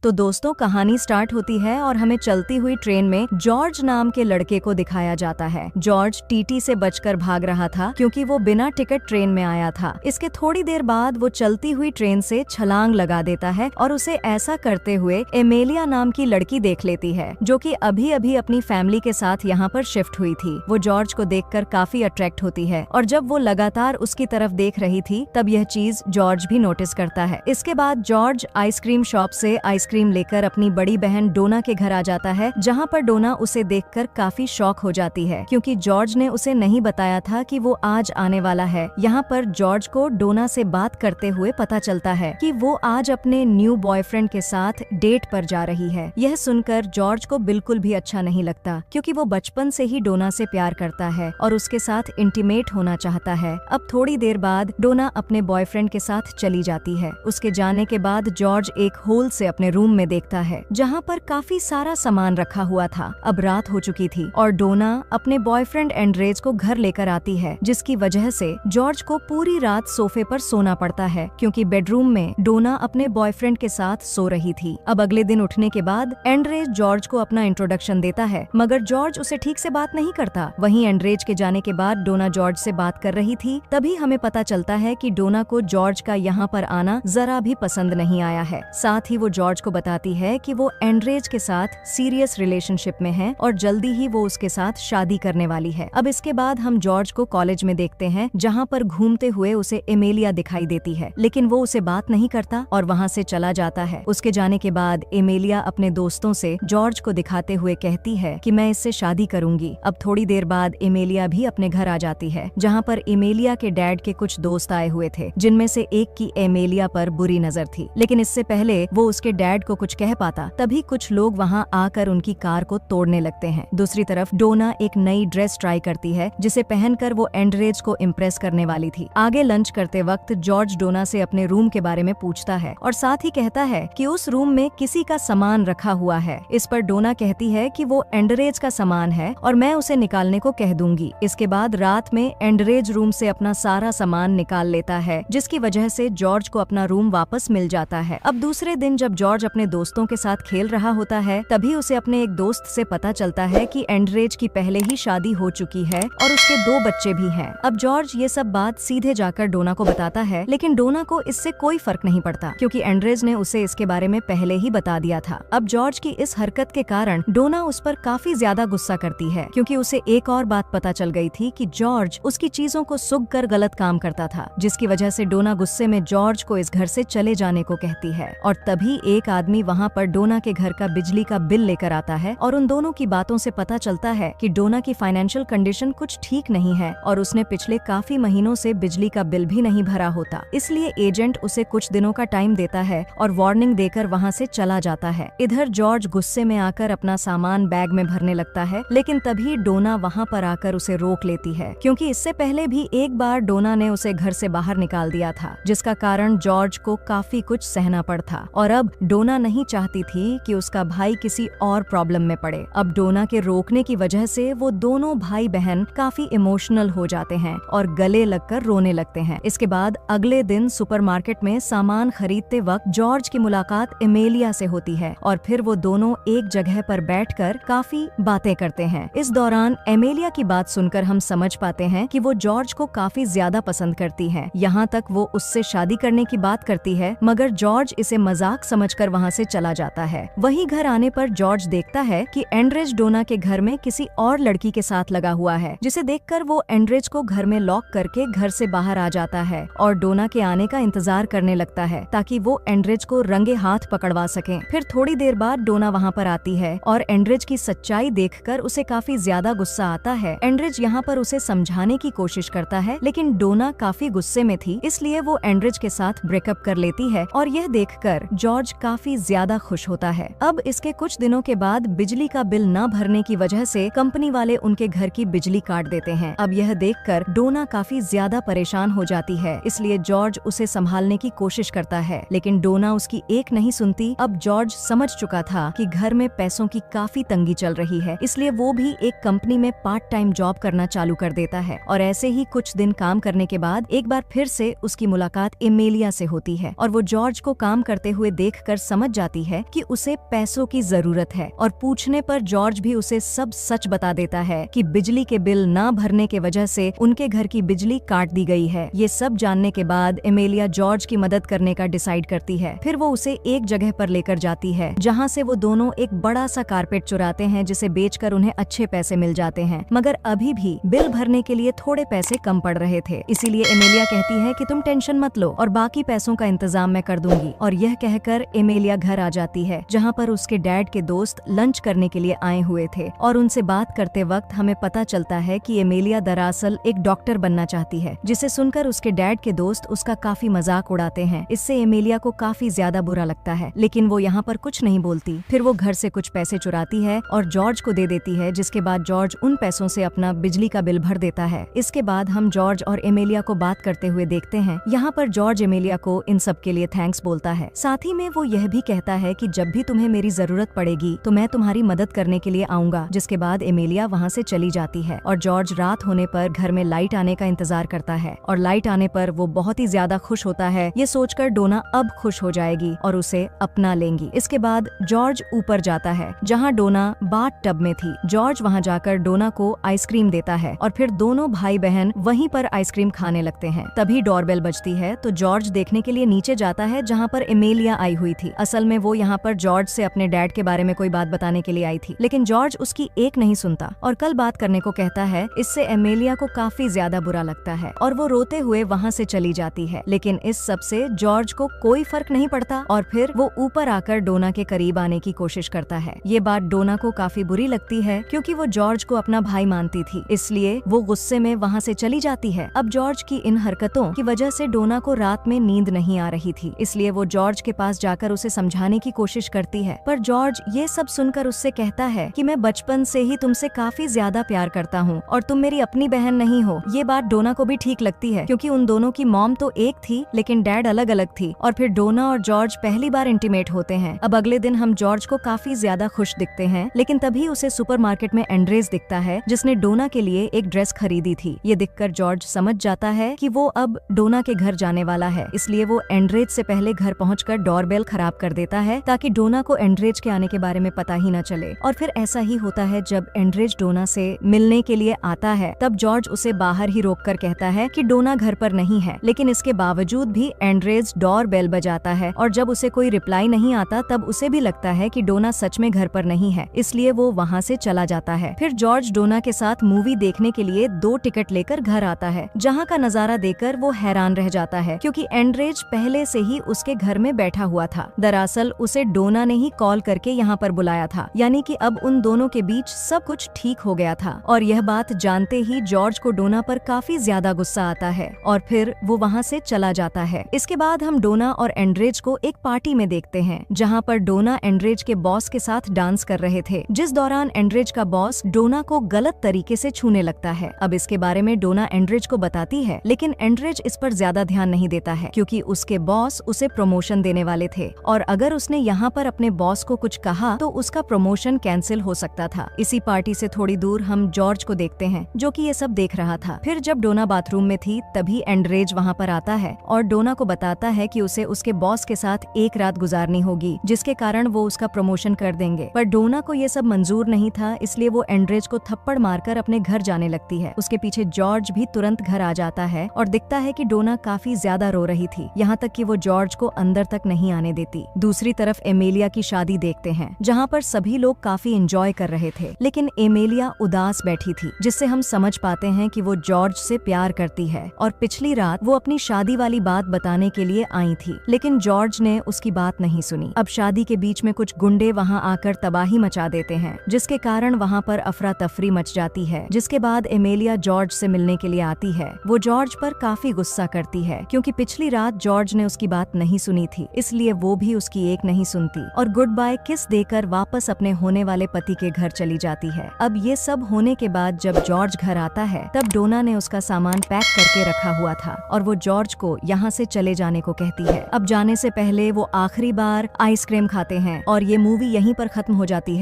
तो दोस्तों कहानी स्टार्ट होती है और हमें चलती हुई ट्रेन में जॉर्ज नाम के लड़के को दिखाया जाता है। जॉर्ज टीटी से बचकर भाग रहा था क्योंकि वो बिना टिकट ट्रेन में आया था। इसके थोड़ी देर बाद वो चलती हुई ट्रेन से छलांग लगा देता है और उसे ऐसा करते हुए एमेलिया नाम की लड़की देख लेती है, जो कि अभी अभी अपनी फैमिली के साथ यहाँ पर शिफ्ट हुई थी। वो जॉर्ज को देखकर काफी अट्रैक्ट होती है और जब वो लगातार उसकी तरफ देख रही थी तब यह चीज जॉर्ज भी नोटिस करता है। इसके बाद जॉर्ज आइसक्रीम शॉप से आइसक्रीम लेकर अपनी बड़ी बहन डोना के घर आ जाता है, जहाँ पर डोना उसे देखकर काफी शॉक हो जाती है क्योंकि जॉर्ज ने उसे नहीं बताया था कि वो आज आने वाला है। यहाँ पर जॉर्ज को डोना से बात करते हुए पता चलता है कि वो आज अपने न्यू बॉयफ्रेंड के साथ डेट पर जा रही है। यह सुनकर जॉर्ज को बिल्कुल भी अच्छा नहीं लगता क्योंकि वो बचपन से ही डोना से प्यार करता है और उसके साथ इंटीमेट होना चाहता है। अब थोड़ी देर बाद डोना अपने बॉयफ्रेंड के साथ चली जाती है। उसके जाने के बाद जॉर्ज एक होल से अपने रूम में देखता है जहाँ पर काफी सारा सामान रखा हुआ था। अब रात हो चुकी थी और डोना अपने बॉयफ्रेंड एंड्रेज को घर लेकर आती है, जिसकी वजह से जॉर्ज को पूरी रात सोफे पर सोना पड़ता है क्योंकि बेडरूम में डोना अपने बॉयफ्रेंड के साथ सो रही थी। अब अगले दिन उठने के बाद एंड्रेज जॉर्ज को अपना इंट्रोडक्शन देता है, मगर जॉर्ज उसे ठीक से बात नहीं करता। वहीं एंड्रेज के जाने के बाद डोना जॉर्ज से बात कर रही थी, तभी हमें पता चलता है कि डोना को जॉर्ज का यहाँ पर आना जरा भी पसंद नहीं आया है। साथ ही वो जॉर्ज को बताती है कि वो एंड्रेज के साथ सीरियस रिलेशनशिप में है और जल्दी ही वो उसके साथ शादी करने वाली है। अब इसके बाद हम जॉर्ज को कॉलेज में देखते हैं, जहाँ पर घूमते हुए उसे एमेलिया दिखाई देती है, लेकिन वो उसे बात नहीं करता और वहाँ से चला जाता है। उसके जाने के बाद एमेलिया अपने दोस्तों से जॉर्ज को दिखाते हुए कहती है कि मैं इससे शादी करूंगी। अब थोड़ी देर बाद एमेलिया भी अपने घर आ जाती है, जहाँ पर एमेलिया के डैड के कुछ दोस्त आए हुए थे, जिनमें से एक की एमेलिया पर बुरी नजर थी। लेकिन इससे पहले वो उसके डैड को कुछ कह पाता, तभी कुछ लोग वहां आकर उनकी कार को तोड़ने लगते हैं। दूसरी तरफ डोना एक नई ड्रेस ट्राई करती है, जिसे पहनकर वो एंड्रेज को इम्प्रेस करने वाली थी। आगे लंच करते वक्त जॉर्ज डोना से अपने रूम के बारे में पूछता है और साथ ही कहता है कि उस रूम में किसी का सामान रखा हुआ है। इस पर डोना कहती है कि वो एंड्रेज का सामान है और मैं उसे निकालने को कह दूंगी। इसके बाद रात में एंड्रेज रूम से अपना सारा सामान निकाल लेता है, जिसकी वजह से जॉर्ज को अपना रूम वापस मिल जाता है। अब दूसरे दिन जब जॉर्ज अपने दोस्तों के साथ खेल रहा होता है, तभी उसे अपने एक दोस्त से पता चलता है कि एंड्रेज की पहले ही शादी हो चुकी है और उसके 2 बच्चे भी हैं। अब जॉर्ज ये सब बात सीधे जाकर डोना को बताता है, लेकिन डोना को इससे कोई फर्क नहीं पड़ता क्योंकि एंड्रेज ने उसे इसके बारे में पहले ही बता दिया था। अब जॉर्ज की इस हरकत के कारण डोना उस पर काफी ज्यादा गुस्सा करती है क्योंकि उसे एक और बात पता चल गई थी कि जॉर्ज उसकी चीजों को सूंघ कर गलत काम करता था, जिसकी वजह से डोना गुस्से में जॉर्ज को इस घर से चले जाने को कहती है। और तभी एक आदमी वहाँ पर डोना के घर का बिजली का बिल लेकर आता है और उन दोनों की बातों से पता चलता है कि डोना की फाइनेंशियल कंडीशन कुछ ठीक नहीं है और उसने पिछले काफी महीनों से बिजली का बिल भी नहीं भरा होता। इसलिए एजेंट उसे कुछ दिनों का टाइम देता है और वार्निंग देकर वहाँ से चला जाता है। इधर जॉर्ज गुस्से में आकर अपना सामान बैग में भरने लगता है, लेकिन तभी डोना वहाँ पर आकर उसे रोक लेती है क्योंकि इससे पहले भी एक बार डोना ने उसे घर से बाहर निकाल दिया था, जिसका कारण जॉर्ज को काफी कुछ सहना पड़ता। और अब डोना नहीं चाहती थी कि उसका भाई किसी और प्रॉब्लम में पड़े। अब डोना के रोकने की वजह से वो दोनों भाई बहन काफी इमोशनल हो जाते हैं और गले लगकर रोने लगते हैं। इसके बाद अगले दिन सुपरमार्केट में सामान खरीदते वक्त जॉर्ज की मुलाकात एमेलिया से होती है और फिर वो दोनों एक जगह पर बैठकर काफी बातें करते हैं। इस दौरान एमेलिया की बात सुनकर हम समझ पाते हैं कि वो जॉर्ज को काफी ज्यादा पसंद करती है। यहाँ तक वो उससे शादी करने की बात करती है, मगर जॉर्ज इसे मजाक समझकर वहाँ से चला जाता है। वहीं घर आने पर जॉर्ज देखता है कि एंड्रेज डोना के घर में किसी और लड़की के साथ लगा हुआ है, जिसे देखकर वो एंड्रेज को घर में लॉक करके घर से बाहर आ जाता है और डोना के आने का इंतजार करने लगता है ताकि वो एंड्रेज को रंगे हाथ पकड़वा सके। फिर थोड़ी देर बाद डोना वहाँ पर आती है और एंड्रेज की सच्चाई देखकर उसे काफी ज्यादा गुस्सा आता है। एंड्रेज यहाँ पर उसे समझाने की कोशिश करता है, लेकिन डोना काफी गुस्से में थी, इसलिए वो एंड्रेज के साथ ब्रेकअप कर लेती है और यह देखकर जॉर्ज काफी ज्यादा खुश होता है। अब इसके कुछ दिनों के बाद बिजली का बिल न भरने की वजह से कंपनी वाले उनके घर की बिजली काट देते हैं। अब यह देखकर डोना काफी ज्यादा परेशान हो जाती है, इसलिए जॉर्ज उसे संभालने की कोशिश करता है, लेकिन डोना उसकी एक नहीं सुनती। अब जॉर्ज समझ चुका था कि घर में पैसों की काफी तंगी चल रही है, इसलिए वो भी एक कंपनी में पार्ट टाइम जॉब करना चालू कर देता है। और ऐसे ही कुछ दिन काम करने के बाद एक बार फिर से उसकी मुलाकात एमेलिया से होती है और वो जॉर्ज को काम करते हुए देखकर समझ जाती है कि उसे पैसों की जरूरत है और पूछने पर जॉर्ज भी उसे सब सच बता देता है कि बिजली के बिल ना भरने के वजह से उनके घर की बिजली काट दी गई है। ये सब जानने के बाद एमेलिया जॉर्ज की मदद करने का डिसाइड करती है। फिर वो उसे एक जगह पर लेकर जाती है जहाँ से वो दोनों एक बड़ा सा कारपेट चुराते हैं जिसे बेचकर उन्हें अच्छे पैसे मिल जाते हैं, मगर अभी भी बिल भरने के लिए थोड़े पैसे कम पड़ रहे थे। इसीलिए एमेलिया कहती है कि तुम टेंशन मत लो और बाकी पैसों का इंतजाम मैं कर दूंगी। और यह कहकर एमेलिया घर आ जाती है जहाँ पर उसके डैड के दोस्त लंच करने के लिए आए हुए थे और उनसे बात करते वक्त हमें पता चलता है कि एमेलिया दरअसल एक डॉक्टर बनना चाहती है, जिसे सुनकर उसके डैड के दोस्त उसका काफी मजाक उड़ाते हैं। इससे एमेलिया को काफी ज्यादा बुरा लगता है, लेकिन वो यहाँ पर कुछ नहीं बोलती। फिर वो घर से कुछ पैसे चुराती है और जॉर्ज को दे देती है, जिसके बाद जॉर्ज उन पैसों से अपना बिजली का बिल भर देता है। इसके बाद हम जॉर्ज और एमेलिया को बात करते हुए देखते हैं। यहाँ पर जॉर्ज एमेलिया को इन सब के लिए थैंक्स बोलता है। साथ ही में वो यह भी कहता है कि जब भी तुम्हें मेरी जरूरत पड़ेगी तो मैं तुम्हारी मदद करने के लिए आऊंगा। जिसके बाद एमेलिया वहाँ से चली जाती है और जॉर्ज रात होने पर घर में लाइट आने का इंतजार करता है और लाइट आने पर वो बहुत ही ज्यादा खुश होता है। ये सोचकर डोना अब खुश हो जाएगी और उसे अपना लेंगी। इसके बाद जॉर्ज ऊपर जाता है जहाँ डोना बाथ टब में थी। जॉर्ज वहाँ जाकर डोना को आइसक्रीम देता है और फिर दोनों भाई बहन वहीं पर आइसक्रीम खाने लगते हैं। तभी डोरबेल बजती है तो जॉर्ज देखने के लिए नीचे जाता है जहाँ पर एमेलिया आई हुई थी। असल में वो यहाँ पर जॉर्ज से अपने डैड के बारे में कोई बात बताने के लिए आई थी, लेकिन जॉर्ज उसकी एक नहीं सुनता और कल बात करने को कहता है। इससे एमेलिया को काफी ज्यादा बुरा लगता है और वो रोते हुए वहाँ से चली जाती है। लेकिन इस सब से जॉर्ज को कोई फर्क नहीं पड़ता और फिर वो ऊपर आकर डोना के करीब आने की कोशिश करता है। ये बात डोना को काफी बुरी लगती है क्योंकि वो जॉर्ज को अपना भाई मानती थी, इसलिए वो गुस्से में वहाँ से चली जाती है। अब जॉर्ज की इन हरकतों की वजह से डोना को रात में नींद नहीं आ रही थी, इसलिए वो जॉर्ज के पास जाकर उसे समझाने की कोशिश करती है। पर जॉर्ज ये सब सुनकर उससे कहता है कि मैं बचपन से ही तुमसे काफी ज्यादा प्यार करता हूँ और तुम मेरी अपनी बहन नहीं हो। ये बात डोना को भी ठीक लगती है क्योंकि उन दोनों की मॉम तो एक थी लेकिन डैड अलग अलग थी। और फिर डोना और जॉर्ज पहली बार इंटीमेट होते हैं। अब अगले दिन हम जॉर्ज को काफी ज्यादा खुश दिखते हैं, लेकिन तभी उसे सुपरमार्केट में एंड्रेस दिखता है जिसने डोना के लिए एक ड्रेस खरीदी थी। ये देखकर जॉर्ज समझ जाता है कि वो अब डोना के घर जाने वाला है, इसलिए वो एंड्रेज से पहले घर पहुंचकर डोरबेल खराब कर देता है ताकि डोना को एंड्रेज के आने के बारे में पता ही न चले। और फिर ऐसा ही होता है, जब एंड्रेज डोना से मिलने के लिए आता है तब जॉर्ज उसे बाहर ही रोककर कहता है कि डोना घर पर नहीं है, लेकिन इसके बावजूद भी एंड्रेज डोरबेल बजाता है और जब उसे कोई रिप्लाई नहीं आता तब उसे भी लगता है कि डोना सच में घर पर नहीं है, इसलिए वो वहाँ से चला जाता है। फिर जॉर्ज डोना के साथ मूवी देखने के लिए 2 टिकट लेकर घर आता है, जहाँ का नजारा देखकर वो हैरान रह जाता है क्योंकि एंड्रेज पहले से ही उसके घर में बैठा हुआ था। दरअसल उसे डोना ने ही कॉल करके यहाँ पर बुलाया था, यानी कि अब उन दोनों के बीच सब कुछ ठीक हो गया था। और यह बात जानते ही जॉर्ज को डोना पर काफी ज्यादा गुस्सा आता है और फिर वो वहाँ से चला जाता है। इसके बाद हम डोना और एंड्रेज को एक पार्टी में देखते हैं जहाँ पर डोना एंड्रेज के बॉस के साथ डांस कर रहे थे, जिस दौरान एंड्रेज का बॉस डोना को गलत तरीके से छूने लगता है। अब इसके बारे में डोना एंड्रेज को बताती है, लेकिन एंड्रेज इस पर ज्यादा ध्यान नहीं देता है क्योंकि उसके बॉस उसे प्रमोशन देने वाले थे और अगर उसने यहाँ पर अपने बॉस को कुछ कहा तो उसका प्रमोशन कैंसिल हो सकता था। इसी पार्टी से थोड़ी दूर हम जॉर्ज को देखते हैं जो कि ये सब देख रहा था। फिर जब डोना बाथरूम में थी तभी एंड्रेज वहाँ पर आता है और डोना को बताता है कि उसे उसके बॉस के साथ एक रात गुजारनी होगी, जिसके कारण वो उसका प्रमोशन कर देंगे। पर डोना को ये सब मंजूर नहीं था, इसलिए वो एंड्रेज को थप्पड़ मारकर अपने घर जाने लगती है। उसके पीछे जॉर्ज भी तुरंत घर आ जाता है और दिखता है कि डोना काफी ज्यादा रो रही थी, यहाँ तक कि वो जॉर्ज को अंदर तक नहीं आने देती। दूसरी तरफ एमेलिया की शादी देखते हैं जहाँ पर सभी लोग काफी एंजॉय कर रहे थे, लेकिन एमेलिया उदास बैठी थी, जिससे हम समझ पाते हैं कि वो जॉर्ज से प्यार करती है और पिछली रात वो अपनी शादी वाली बात बताने के लिए आई थी, लेकिन जॉर्ज ने उसकी बात नहीं सुनी। अब शादी के बीच में कुछ गुंडे वहाँ आकर तबाही मचा देते हैं, जिसके कारण वहाँ पर अफरा तफरी मच जाती है। जिसके बाद एमेलिया जॉर्ज से मिलने के लिए आती है। वो जॉर्ज पर काफी गुस्सा करती है क्योंकि पिछली रात जॉर्ज ने उसकी बात नहीं सुनी थी, इसलिए वो भी उसकी एक नहीं सुनती और गुड बाय किस देकर वापस अपने होने वाले पति के घर चली जाती है। अब ये सब होने के बाद जब जॉर्ज घर आता है तब डोना ने उसका सामान पैक करके रखा हुआ था और वो जॉर्ज को यहाँ से चले जाने को कहती है। अब जाने से पहले वो आखिरी बार आइसक्रीम खाते हैं और ये मूवी यहीं पर खत्म हो जाती है।